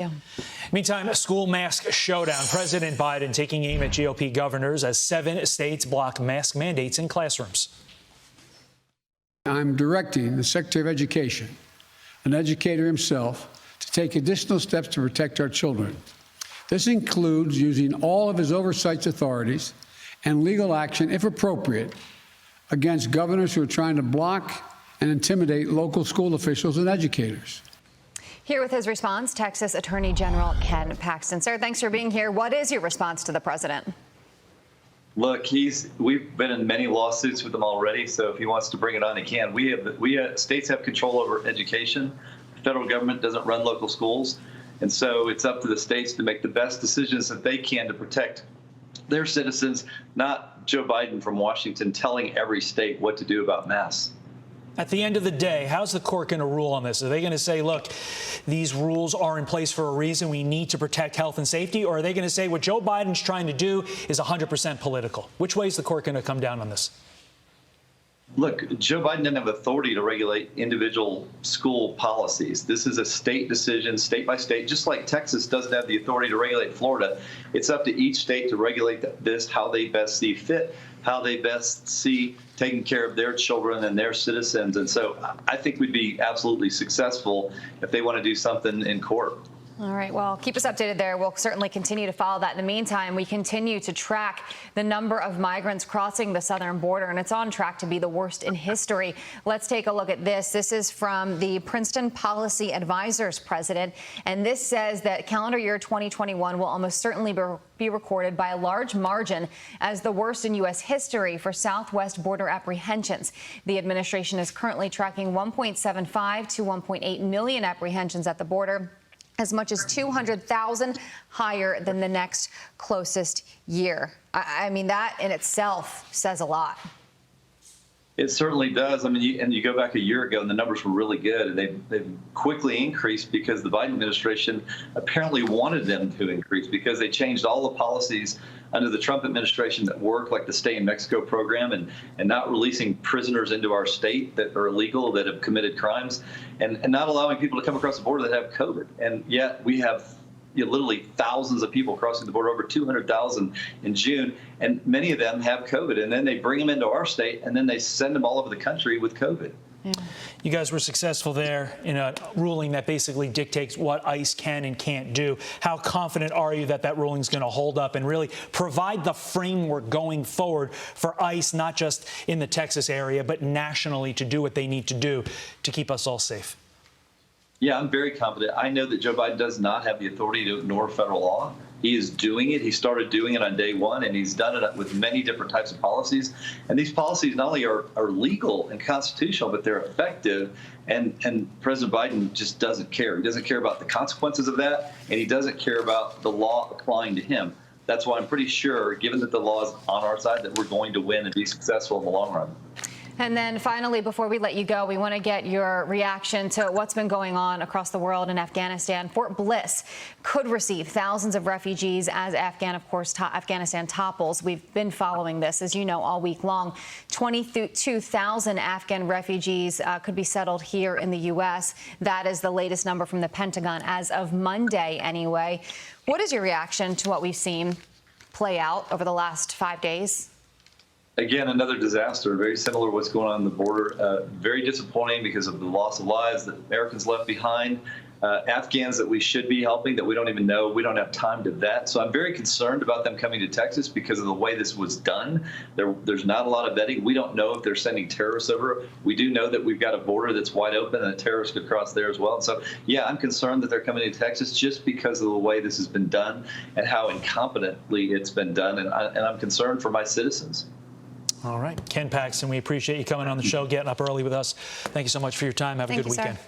Yeah. Meantime, a school mask showdown. President Biden taking aim at GOP governors as 7 states block mask mandates in classrooms. I'm directing the Secretary of Education, an educator himself, to take additional steps to protect our children. This includes using all of his oversight authorities and legal action, if appropriate, against governors who are trying to block and intimidate local school officials and educators. Here with his response, Texas Attorney General Ken Paxton. Sir, thanks for being here. What is your response to the president? Look, we've been in many lawsuits with him already, so if he wants to bring it on, he can. States have control over education. The federal government doesn't run local schools, and so it's up to the states to make the best decisions that they can to protect their citizens, not Joe Biden from Washington telling every state what to do about masks. At the end of the day, how's the court going to rule on this? Are they going to say, look, these rules are in place for a reason, we need to protect health and safety? Or are they going to say what Joe Biden's trying to do is 100% political? Which way is the court going to come down on this? Look, Joe Biden doesn't have authority to regulate individual school policies. This is a state decision, state by state, just like Texas doesn't have the authority to regulate Florida. It's up to each state to regulate this how they best see fit, how they best see taking care of their children and their citizens. And so I think we'd be absolutely successful if they want to do something in court. All right. Well, keep us updated there. We'll certainly continue to follow that. In the meantime, we continue to track the number of migrants crossing the southern border, and it's on track to be the worst in history. Let's take a look at this. This is from the Princeton Policy Advisors president, and this says that calendar year 2021 will almost certainly be recorded by a large margin as the worst in U.S. history for southwest border apprehensions. The administration is currently tracking 1.75 to 1.8 million apprehensions at the border, as much as 200,000 higher than the next closest year. I mean, that in itself says a lot. It certainly does. I mean, you go back a year ago and the numbers were really good, and they've quickly increased because the Biden administration apparently wanted them to increase because they changed all the policies under the Trump administration that worked, like the Stay in Mexico program and not releasing prisoners into our state that are illegal, that have committed crimes, and not allowing people to come across the border that have COVID. And yet we have literally thousands of people crossing the border, over 200,000 in June, and many of them have COVID. And then they bring them into our state, and then they send them all over the country with COVID. Yeah. You guys were successful there in a ruling that basically dictates what ICE can and can't do. How confident are you that that ruling is going to hold up and really provide the framework going forward for ICE, not just in the Texas area, but nationally, to do what they need to do to keep us all safe? Yeah, I'm very confident. I know that Joe Biden does not have the authority to ignore federal law. He is doing it. He started doing it on day one, and he's done it with many different types of policies. And these policies not only are legal and constitutional, but they're effective. And President Biden just doesn't care. He doesn't care about the consequences of that, and he doesn't care about the law applying to him. That's why I'm pretty sure, given that the law is on our side, that we're going to win and be successful in the long run. And then finally, before we let you go, we want to get your reaction to what's been going on across the world in Afghanistan. Fort Bliss could receive thousands of refugees as Afghanistan topples. We've been following this, as you know, all week long. 22,000 Afghan refugees could be settled here in the U.S. That is the latest number from the Pentagon as of Monday, anyway. What is your reaction to what we've seen play out over the last 5 days? Again, another disaster, very similar to what's going on the border. Very disappointing because of the loss of lives that Americans left behind. Afghans that we should be helping that we don't even know. We don't have time to vet. So I'm very concerned about them coming to Texas because of the way this was done. There's not a lot of vetting. We don't know if they're sending terrorists over. We do know that we've got a border that's wide open and the terrorists could cross there as well. And so, yeah, I'm concerned that they're coming to Texas just because of the way this has been done and how incompetently it's been done. And I'm concerned for my citizens. All right. Ken Paxton, we appreciate you coming on the show, getting up early with us. Thank you so much for your time. Have a good weekend. Sir.